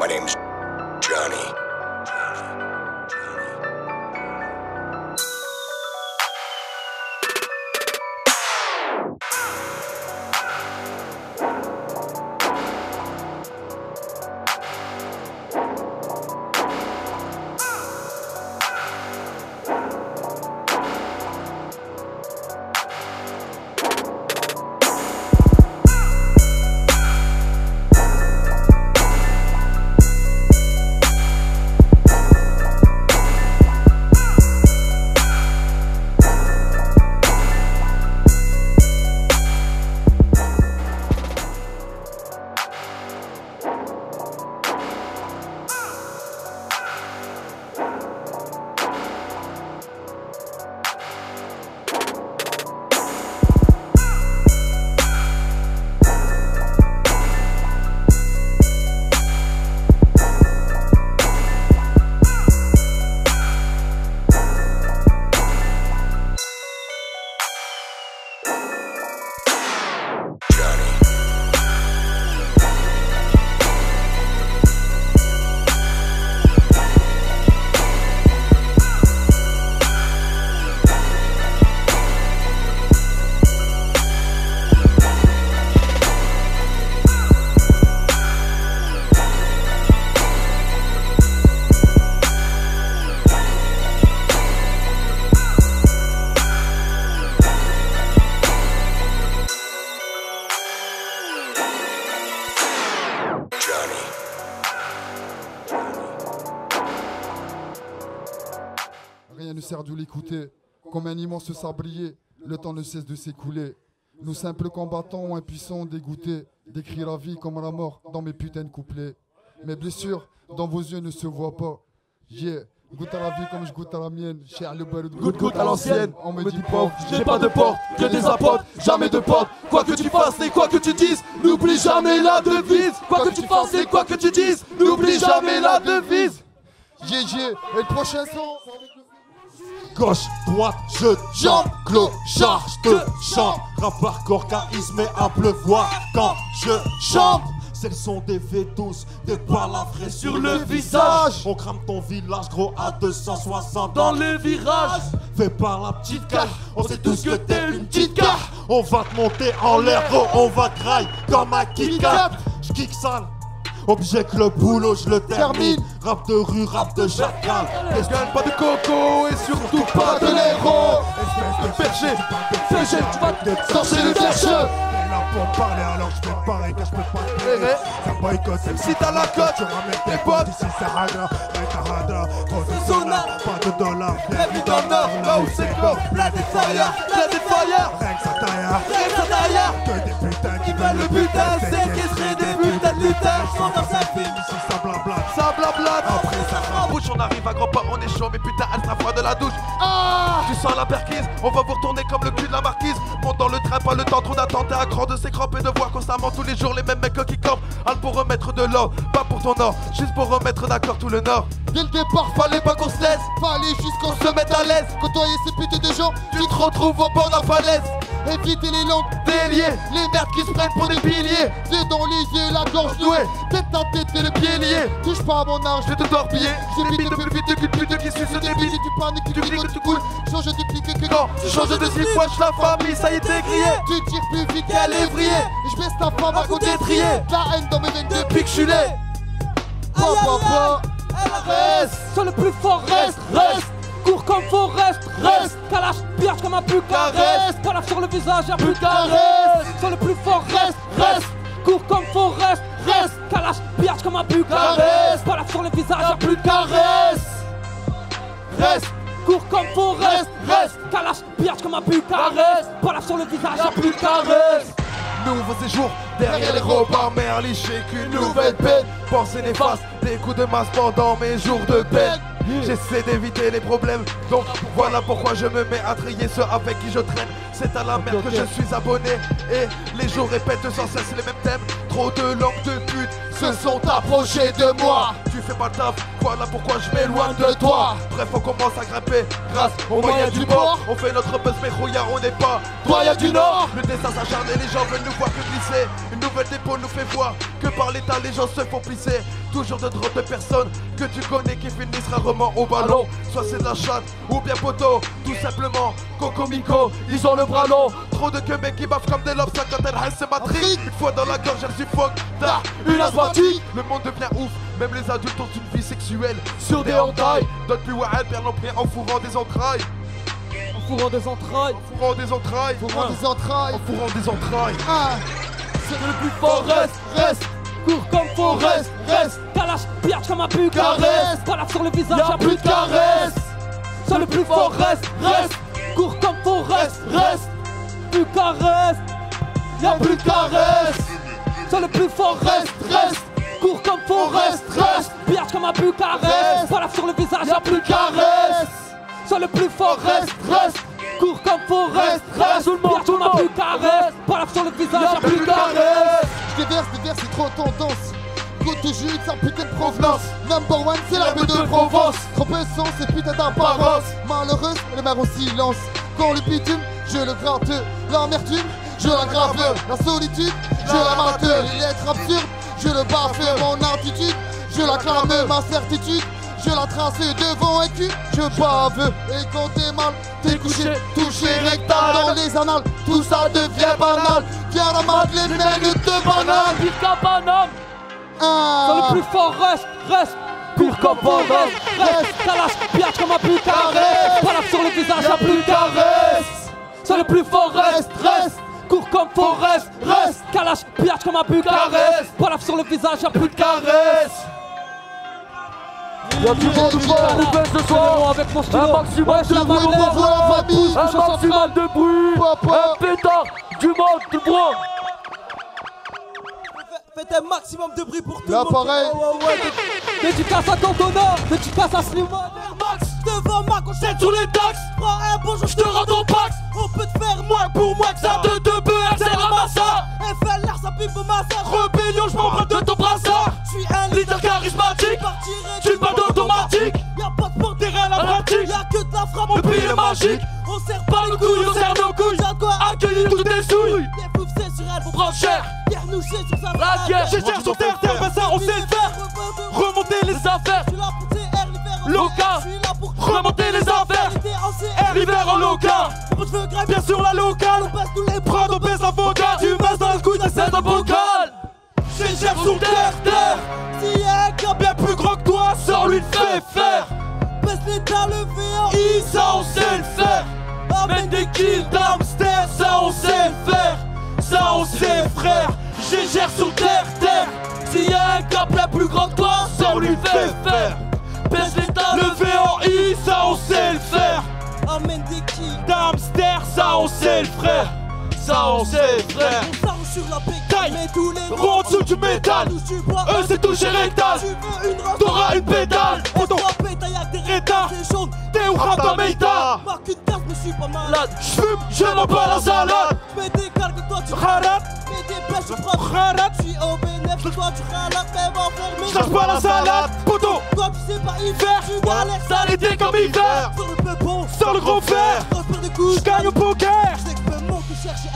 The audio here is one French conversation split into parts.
My name's Johnny. Rien ne sert de l'écouter, comme un immense sablier, le temps ne cesse de s'écouler. Nous simples combattants, impuissants, dégoûtés, décrire la vie comme la mort dans mes putains de couplets. Mes blessures dans vos yeux ne se voient pas. Yeah, goûte à la vie comme je goûte à la mienne. Cher le beurre de goutte à l'ancienne. On me dit pauvre, j'ai pas de porte, que des apôtres, jamais de porte. Quoi que tu fasses et quoi que tu dises, n'oublie jamais la devise. Quoi que tu fasses et quoi que tu dises, n'oublie jamais la devise. Yeah, et le prochain son. Gauche, droite, je jump, clochard, je te chante. Rap hardcore, charisme et à pleuvoir quand je chante. C'est le son des V12, des palavrés sur le visage. On crame ton village gros à 260 dans les virages. Fait par la petite carte, on sait tous que t'es une petite carte. On va te monter en l'air gros, on va te railler comme un kick-up. J'kick sale. Objet que le boulot je le termine. Rap de rue, rap de chacal. Gagne pas de coco et surtout pas de l'héros. Espèce de perché, CG, tu vas te sortir le perche. Pour parler alors je vais parler car je peux pas te plaider. Ça boycotte, si t'as la cote, tu ramènes tes potes. Ici c'est Hadra, Hadra, trop de sonar, pas de dollars. Bienvenue dans le nord, là où c'est comme plein des fire, plein des fire. Rien que ça taillard, rien que ça taillard. Que des putains qui veulent le butin, séquestrer des putains de lutin. Sont dans sa film, ici ça blablate, ça blablate. Après ça en bouche, on arrive à grands pas, on est chaud, mais putain elle sera froide de la douche. Ah, tu sens la perquise, on va vous retourner comme le cul de la marquise. Monte dans le train, pas le temps trop d'attendre, à cran de s'écramper, de voir constamment tous les jours les mêmes mecs qui campent. Al pour remettre de l'or, pas pour ton or, juste pour remettre d'accord tout le nord. Dès le départ, fallait pas qu'on se laisse, fallait juste qu'on se mette à l'aise. Côtoyer ces putains de gens, tu te retrouves au bord d'un falaise. Éviter les langues déliées, les merdes qui se prennent pour des piliers. T'es dans les yeux, la gorge nouée, tête en tête et le pied lié. Touche pas à mon âge, je vais te torpiller. Je bite de plus vite qu'une pute qui suit ce débile. Si tu paniques, tu cliques, tu coules. Change de clic que quand tu changes de style, watch la famille, ça y est t'es grillé. Tu tires plus vite qu'un lévrier. Je baisse ta femme à côté de trier. La haine dans mes veines depuis que je suis né. Papa, reste. Sois le plus fort, reste. Cours comme faut, reste. Kalash, pierge comme un Bucarest. Reste. Palaf sur le visage, y'a plus qu'un reste. Sois le plus fort, reste. Cours comme faut, reste. Kalash, pierge comme un Bucarest. Palaf sur le visage, y'a plus qu'un reste. Cours comme faut, reste. Kalash, pierge comme un Bucarest. Palaf sur le visage, y'a plus qu'un reste. Nouveau séjour derrière les repas merlichés qu'une nouvelle peine. Pensée néfaste, des coups de masse pendant mes jours de peine. J'essaie d'éviter les problèmes, donc voilà pourquoi je me mets à trier ceux avec qui je traîne. C'est à la merde que je suis abonné et les jours répètent sans cesse les mêmes thèmes. Trop de langues de pute se sont approchés de moi. Tu fais pas le taf, voilà pourquoi je m'éloigne De toi, Bref, on commence à grimper grâce aux moyens du bord. On fait notre buzz, mais rouillard, on n'est pas toi y'a du nord. Le dessin s'acharne et les gens veulent nous voir que glisser. Une nouvelle dépôt nous fait voir que par l'état les gens se font plisser. Toujours de drôles de personnes que tu connais qui finissent rarement au ballon. Soit c'est de la chatte ou bien poteau, tout simplement Coco Mico, ils ont le bras long. Trop de mecs qui baffent comme des lobes, ça quand elle c'est matrice. Une fois dans la gorge elle suffoque, t'as Une asthmatique. le monde devient ouf, même les adultes ont une vie sexuelle sur des entailles. Donne plus à elle, perd l'empire en fourrant des entrailles. En fourrant des entrailles. En fourrant des entrailles. Fourrant des entrailles. En fourrant des entrailles. C'est le plus Fort reste. Cours comme faut reste. Kalash, piège comme un Bucarest. Caresse. Balade sur le visage, Y'a plus de caresse. Seul le plus fort reste. Cours comme faut reste. Bucarest. Y'a plus de caresse. Seul le plus fort reste. Cours comme faut reste. Piège comme un Bucarest. Balade sur le visage, Y'a plus de caresse. Seul le plus fort reste. Cours comme faut reste. Tout le monde, Piège comme un Bucarest. Balade sur le visage, Y'a y'a plus de caresse. Je déverse, c'est trop tendance. Gros tout jus, sa putain de provenance. Number one, c'est la baie de Provence. Trop peu sans ces putains d'apparence. Malheureuse, elle meurt au silence. Quand le bitume, je le gratte. L'amertume, je la grave. La solitude, je la mate. Les lettres absurdes, je le baffe. Mon attitude, je la clame. Ma certitude, je la trace devant un cul, je bave. Et quand t'es mal, t'es couché, touché rectal dans les annales. Tout ça devient banal. Viens la Madeleine, mène de banane. Jusqu'à Paname. Seul le plus fort reste. Cours comme faut reste. Kalash, piège comme un Bucarest. Balade sur le visage, y'a plus de caresse. Seul le plus fort reste. Cours comme faut reste. Kalash, piège comme un Bucarest. Balade sur le visage, y'a plus de caresse. Y'a du vent, ce soir avec mon stylo. Un maximum de bruit pour la famille. Un maximum de bruit. Papa. Pétard, du monde, du bois. Faites un maximum de bruit pour tout le Là, monde. pareil. Dédicace à Cantona, dédicace à Slimane. Max, devant ma cochette sur les taxes. Prends un bonjour, je te rends ton pax. On peut te faire moins pour moins que ça. De deux bœufs, c'est ramassa. FLR, ça pipe ma sœur. Rébellion, je m'embrasse de ton brassard. Je suis un leader charismatique. Tu pas d'automatique. Y'a pas de porte derrière la pratique. Y'a que de la frappe, le pile magique. On serre pas les couilles, on serre nos couilles. J'ai de quoi accueillir toutes tes souilles. Les poufs, c'est sur elle, faut prendre cher. Pierre nous c'est sur sa La guerre, j'ai cher sur terre, ben ça on sait le faire. Remonter les affaires. Je suis là pour TR, l'hiver en Loca. Je suis là pour Remonter les affaires. R, l'hiver en loca. Pour cheveux gras, bien sûr la locale. On baisse tous les bras, on baisse la vocale. Tu baisses dans le couille, t'essaies d'un bocal. J'ai cher sur terre. Si y'a un gars bien plus gros que toi, sors-lui le fait faire. Baisse l'état, le VA. Ça on sait le faire. Amène des kills d'hamster, ça on sait le faire. Ça on sait frère. J'ai gère sur terre. S'il y a un gars bien plus grand que toi, sors-lui le fait faire. Baisse l'état, le VAI, ça on sait le faire. Amène des kills d'hamster, ça on sait le frère. Ça on sait frère. On s'arrange sur la pétaille, mais tous les ronds en dessous du métal. Eux c'est touché rectal. T'auras une pétale. On t'en pétaille avec des rétards. C'est jaune, t'es ou rata meita. Marque une carte, mais je suis pas malade. J'fume, je n'en pas la salade. J'mets des calques, toi tu ralates. Mets des pêches, je prends ralates. J'suis au bénéfice, toi tu ralates. Même enfermé, j'lâche pas la salade. Poteau, toi tu sais pas y faire. Tu galères, ça l'été comme hiver. Sur le peupon, sur le gros fer. Transpire des coups, j'gagne au poker.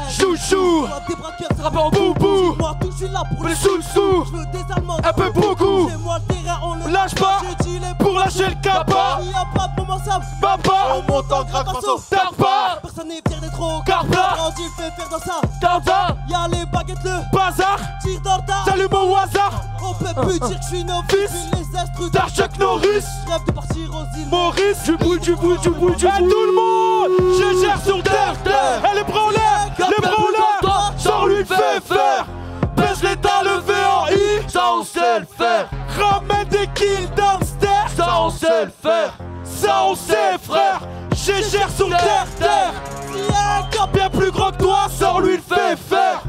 Chouchou, des braqueurs, ça rappelle en boubou. Moi tout, je suis là pour les sous-sous. Je veux des Allemands, un peu beaucoup. C'est moi le terrain, on le lâche pas. Je dis les pour lâcher le capa. Il y a pas de moment ça va pas. On monte en grave façon, tape pas. Personne n'est fier d'être au carpla. Quand il fait faire dans ça, tarda. Y'a les baguettes, le bazar. Tire dans le tas, salut mon hasard. On peut plus dire que je suis novice. Les instrus d'Archuck Norris. Rêve de partir aux îles Maurice. Du bruit. Tout le monde, je gère sur terre. Elle est branlée. Les branleurs, sors-lui le fait faire. Baisse l'état, le VAI, ça on sait le faire. Ramène des kills d'hamster, ça on sait le faire. Ça on sait frère, j'ai gère sur terre. S'il y a un gars bien plus gros que toi, sors-lui le fait faire.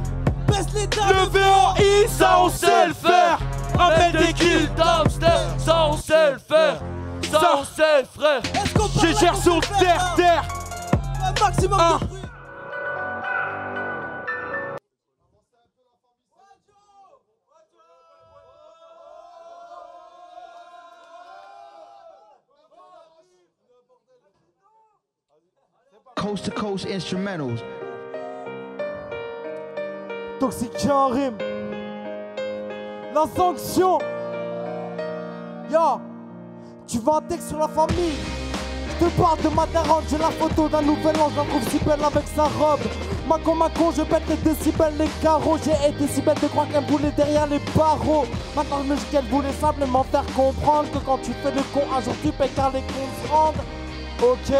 Baisse l'état, le VAI, ça on sait le faire. Ramène des kills d'hamster, ça on sait le faire. Ça on sait frère, j'ai gère sur terre. Un maximum de bruit. coast to coast instrumentals. Toxique en rime. La sanction. Yo, tu veux un texte sur la famille? Je te parle de ma daronne, j'ai la photo d'un nouvel an, je la trouve si belle avec sa robe. Macon, je pète les décibels, les carreaux. J'ai été si belle de croire qu'elle voulait derrière les barreaux. Maintenant je me dis qu'elle voulait simplement faire comprendre que quand tu fais le con, un jour tu payes car les comptes se rendent. Ok.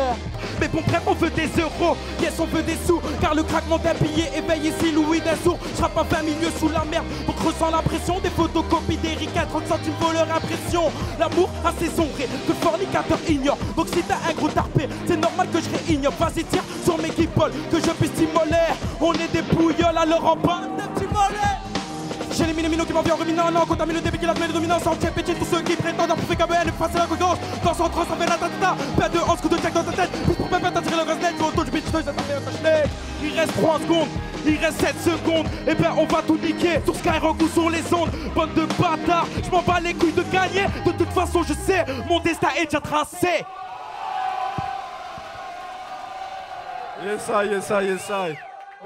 Mais bon bref on veut des euros, yes on veut des sous. Car le craquement d'un billet éveille ici Louis d'un sourd. J'rappe un 20 milieu sous la merde pour que ressent l'impression. Des photocopies d'Eric à 30 centimes vaut leur impression. L'amour a saison ré, que le fornicateur ignore. Donc si t'as un gros tarpé, c'est normal que je réignore. Vas-y tire sur mes guipoles, que je puisse t'immoler. On est des bouilloles alors en bas des petits mollets. J'ai les minots qui m'envient en ruminant, non, contamine le début qui la semaine de dominance. En tchèp et tous ceux qui prétendent approuver KBN et passer la gauche. Dans son trans, ça fait la tata. Pas de 11 coups de check dans ta tête. Plus pour même pas t'attirer le gaz net. Auto, je bitch, ça fait un cache-net. Il reste 3 secondes, il reste 7 secondes. Et ben on va tout niquer sur Skyrock ou sur les ondes. Bande de bâtards, je m'en bats les couilles de gagner. De toute façon, je sais, mon destin est déjà tracé. Yes, I.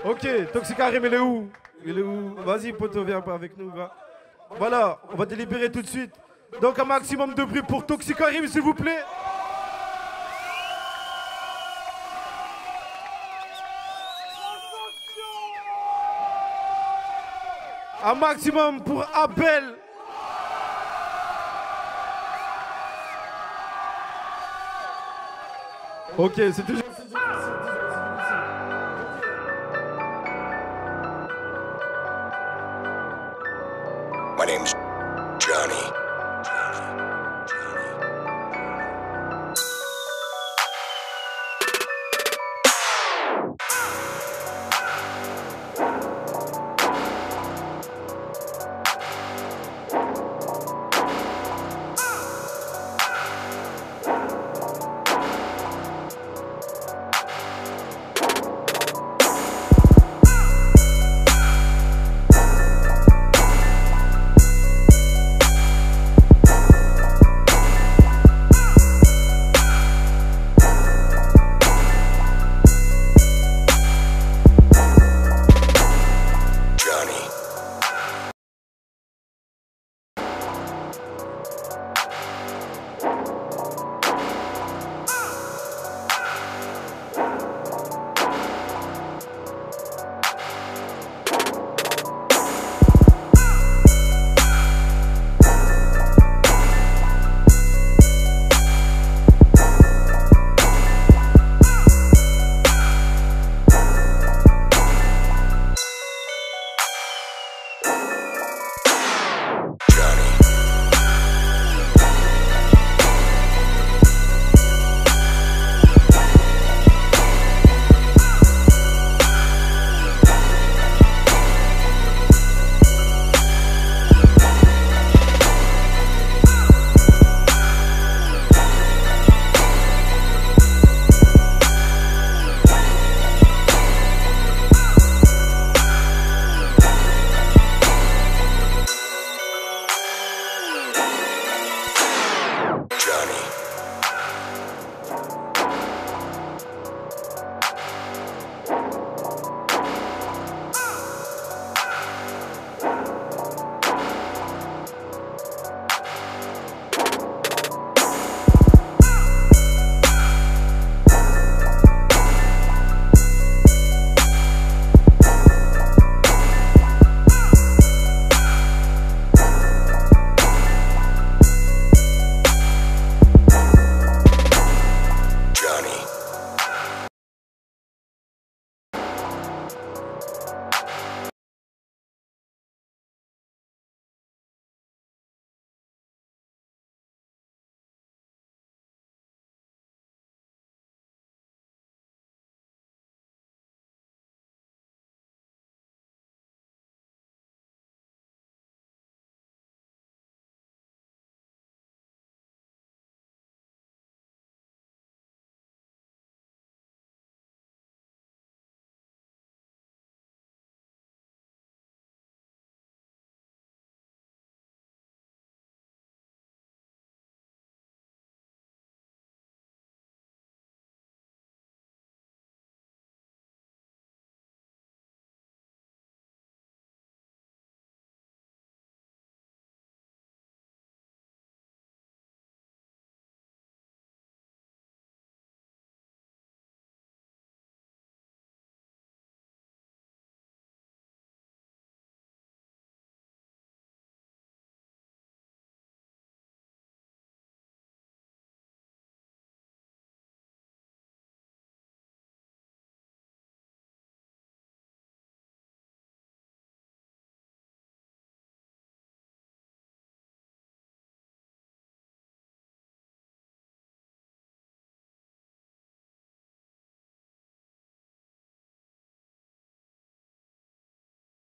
Ok, Toxic Karim, il est où? Il est où? Vas-y, poto, viens avec nous, va. Voilà, on va délibérer tout de suite. Donc, un maximum de bruit pour Toxic Karim, s'il vous plaît. Un maximum pour Abel. Ok, c'est toujours...